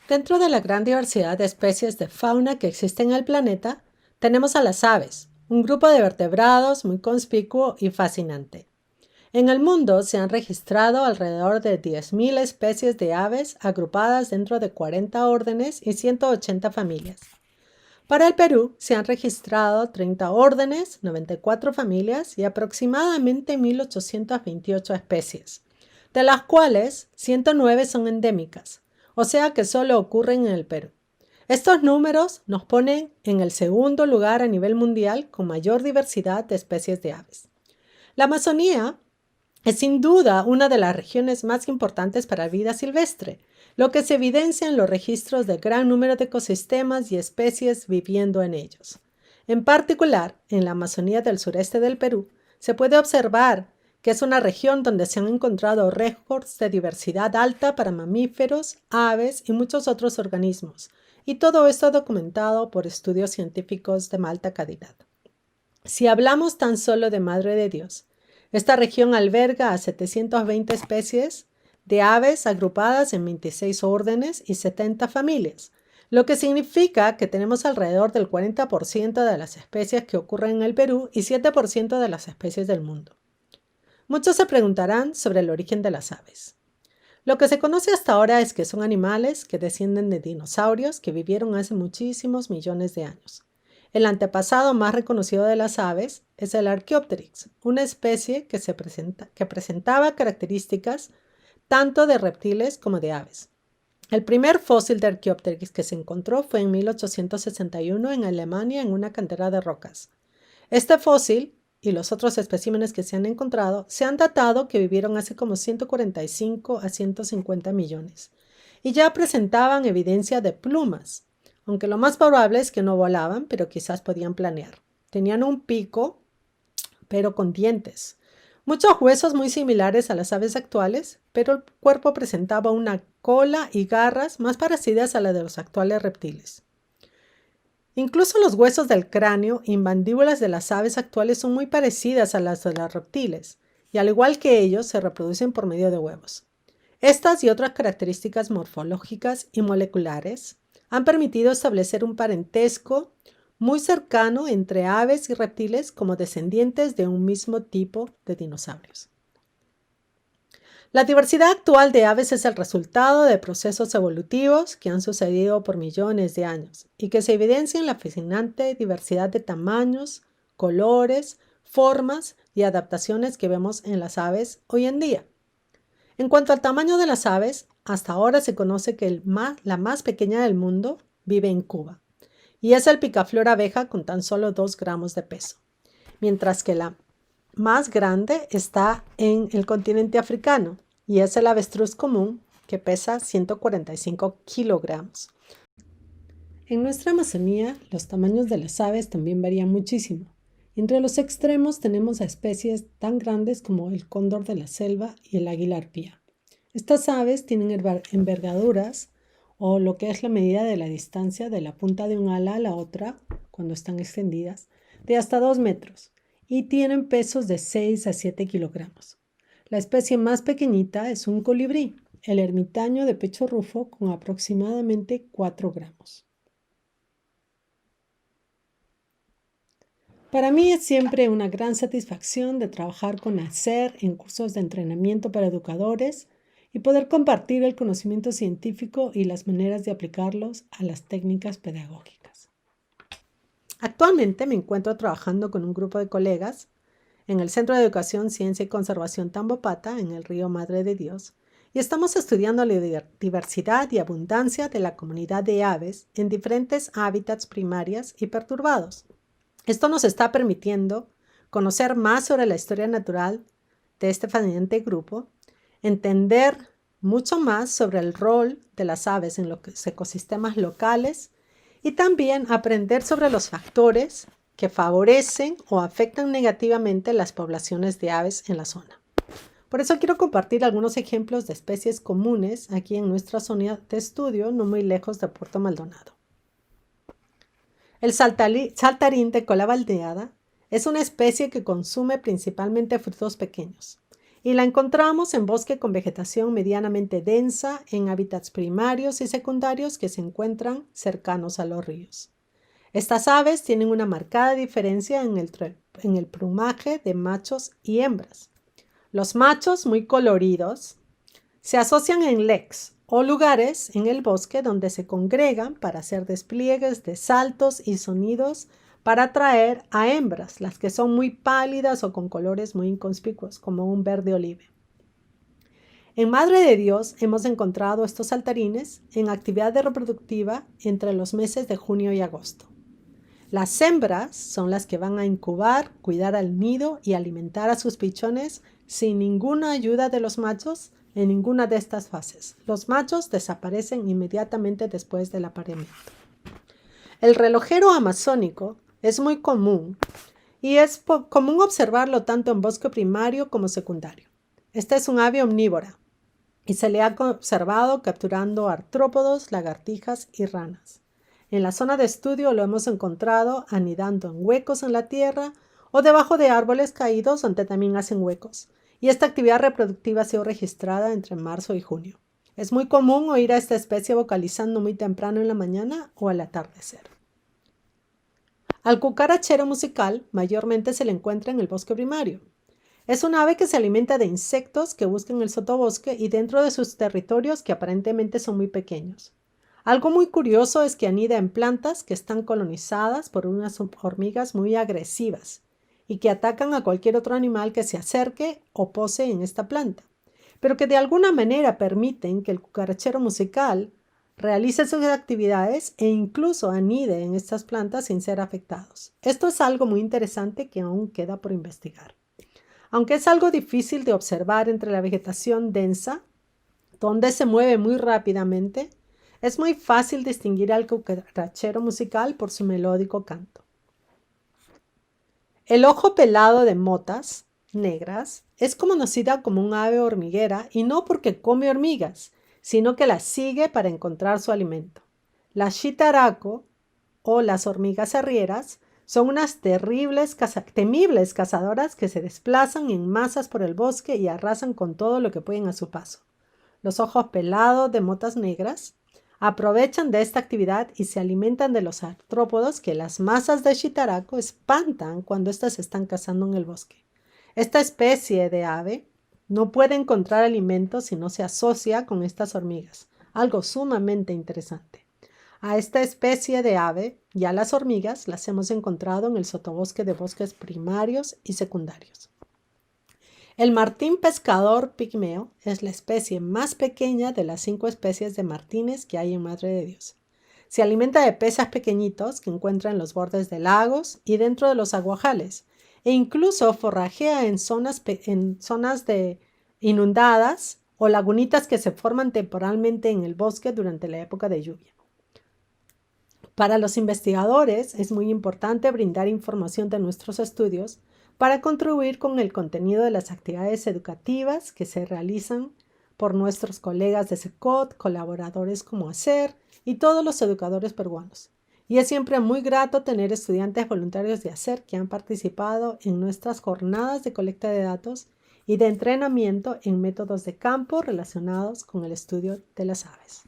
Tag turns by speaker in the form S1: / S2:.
S1: Dentro de la gran diversidad de especies de fauna que existe en el planeta, tenemos a las aves, un grupo de vertebrados muy conspicuo y fascinante. En el mundo se han registrado alrededor de 10.000 especies de aves agrupadas dentro de 40 órdenes y 180 familias. Para el Perú se han registrado 30 órdenes, 94 familias y aproximadamente 1.828 especies, de las cuales 109 son endémicas, o sea que solo ocurren en el Perú. Estos números nos ponen en el segundo lugar a nivel mundial con mayor diversidad de especies de aves. La Amazonía es sin duda una de las regiones más importantes para la vida silvestre, lo que se evidencia en los registros de gran número de ecosistemas y especies viviendo en ellos. En particular, en la Amazonía del sureste del Perú, se puede observar que es una región donde se han encontrado récords de diversidad alta para mamíferos, aves y muchos otros organismos, y todo esto documentado por estudios científicos de alta calidad. Si hablamos tan solo de Madre de Dios, esta región alberga a 720 especies de aves agrupadas en 26 órdenes y 70 familias, lo que significa que tenemos alrededor del 40% de las especies que ocurren en el Perú y 7% de las especies del mundo. Muchos se preguntarán sobre el origen de las aves. Lo que se conoce hasta ahora es que son animales que descienden de dinosaurios que vivieron hace muchísimos millones de años. El antepasado más reconocido de las aves es el Archaeopteryx, una especie que presentaba características tanto de reptiles como de aves. El primer fósil de Archaeopteryx que se encontró fue en 1861 en Alemania en una cantera de rocas. Este fósil y los otros especímenes que se han encontrado se han datado que vivieron hace como 145 a 150 millones y ya presentaban evidencia de plumas, aunque lo más probable es que no volaban, pero quizás podían planear. Tenían un pico, pero con dientes. Muchos huesos muy similares a las aves actuales, pero el cuerpo presentaba una cola y garras más parecidas a las de los actuales reptiles. Incluso los huesos del cráneo y mandíbulas de las aves actuales son muy parecidas a las de los reptiles, y al igual que ellos se reproducen por medio de huevos. Estas y otras características morfológicas y moleculares han permitido establecer un parentesco muy cercano entre aves y reptiles como descendientes de un mismo tipo de dinosaurios. La diversidad actual de aves es el resultado de procesos evolutivos que han sucedido por millones de años y que se evidencian en la fascinante diversidad de tamaños, colores, formas y adaptaciones que vemos en las aves hoy en día. En cuanto al tamaño de las aves, hasta ahora se conoce que la más pequeña del mundo vive en Cuba y es el picaflor abeja con tan solo 2 gramos de peso, mientras que la más grande está en el continente africano y es el avestruz común que pesa 145 kilogramos. En nuestra Amazonía, los tamaños de las aves también varían muchísimo. Entre los extremos tenemos a especies tan grandes como el cóndor de la selva y el águila arpía. Estas aves tienen envergaduras o lo que es la medida de la distancia de la punta de un ala a la otra, cuando están extendidas, de hasta 2 metros y tienen pesos de 6 a 7 kilogramos. La especie más pequeñita es un colibrí, el ermitaño de pecho rufo con aproximadamente 4 gramos. Para mí es siempre una gran satisfacción de trabajar con ACER en cursos de entrenamiento para educadores y poder compartir el conocimiento científico y las maneras de aplicarlos a las técnicas pedagógicas. Actualmente me encuentro trabajando con un grupo de colegas en el Centro de Educación, Ciencia y Conservación Tambopata, en el río Madre de Dios, y estamos estudiando la diversidad y abundancia de la comunidad de aves en diferentes hábitats primarias y perturbados. Esto nos está permitiendo conocer más sobre la historia natural de este fascinante grupo, entender mucho más sobre el rol de las aves en los ecosistemas locales y también aprender sobre los factores que favorecen o afectan negativamente las poblaciones de aves en la zona. Por eso quiero compartir algunos ejemplos de especies comunes aquí en nuestra zona de estudio, no muy lejos de Puerto Maldonado. El saltarín de cola valdeada es una especie que consume principalmente frutos pequeños y la encontramos en bosque con vegetación medianamente densa en hábitats primarios y secundarios que se encuentran cercanos a los ríos. Estas aves tienen una marcada diferencia en el plumaje de machos y hembras. Los machos, muy coloridos, se asocian en leks o lugares en el bosque donde se congregan para hacer despliegues de saltos y sonidos para atraer a hembras, las que son muy pálidas o con colores muy inconspicuos, como un verde olive. En Madre de Dios hemos encontrado estos saltarines en actividad reproductiva entre los meses de junio y agosto. Las hembras son las que van a incubar, cuidar al nido y alimentar a sus pichones sin ninguna ayuda de los machos en ninguna de estas fases. Los machos desaparecen inmediatamente después del apareamiento. El relojero amazónico es muy común y es común observarlo tanto en bosque primario como secundario. Esta es un ave omnívora y se le ha observado capturando artrópodos, lagartijas y ranas. En la zona de estudio lo hemos encontrado anidando en huecos en la tierra o debajo de árboles caídos donde también hacen huecos. Y esta actividad reproductiva ha sido registrada entre marzo y junio. Es muy común oír a esta especie vocalizando muy temprano en la mañana o al atardecer. Al cucarachero musical mayormente se le encuentra en el bosque primario. Es un ave que se alimenta de insectos que buscan el sotobosque y dentro de sus territorios que aparentemente son muy pequeños. Algo muy curioso es que anida en plantas que están colonizadas por unas hormigas muy agresivas y que atacan a cualquier otro animal que se acerque o pose en esta planta, pero que de alguna manera permiten que el cucarachero musical realice sus actividades e incluso anide en estas plantas sin ser afectados. Esto es algo muy interesante que aún queda por investigar. Aunque es algo difícil de observar entre la vegetación densa, donde se mueve muy rápidamente, es muy fácil distinguir al cucarachero musical por su melódico canto. El ojo pelado de motas negras es conocida como un ave hormiguera y no porque come hormigas, sino que las sigue para encontrar su alimento. Las chitaraco o las hormigas arrieras son unas temibles cazadoras que se desplazan en masas por el bosque y arrasan con todo lo que pueden a su paso. Los ojos pelados de motas negras aprovechan de esta actividad y se alimentan de los artrópodos que las masas de chitaraco espantan cuando éstas están cazando en el bosque. Esta especie de ave no puede encontrar alimento si no se asocia con estas hormigas, algo sumamente interesante. A esta especie de ave y a las hormigas las hemos encontrado en el sotobosque de bosques primarios y secundarios. El martín pescador pigmeo es la especie más pequeña de las 5 especies de martines que hay en Madre de Dios. Se alimenta de peces pequeñitos que encuentra en los bordes de lagos y dentro de los aguajales, e incluso forrajea en zonas inundadas o lagunitas que se forman temporalmente en el bosque durante la época de lluvia. Para los investigadores es muy importante brindar información de nuestros estudios para contribuir con el contenido de las actividades educativas que se realizan por nuestros colegas de CECOT, colaboradores como ACER y todos los educadores peruanos. Y es siempre muy grato tener estudiantes voluntarios de ACER que han participado en nuestras jornadas de colecta de datos y de entrenamiento en métodos de campo relacionados con el estudio de las aves.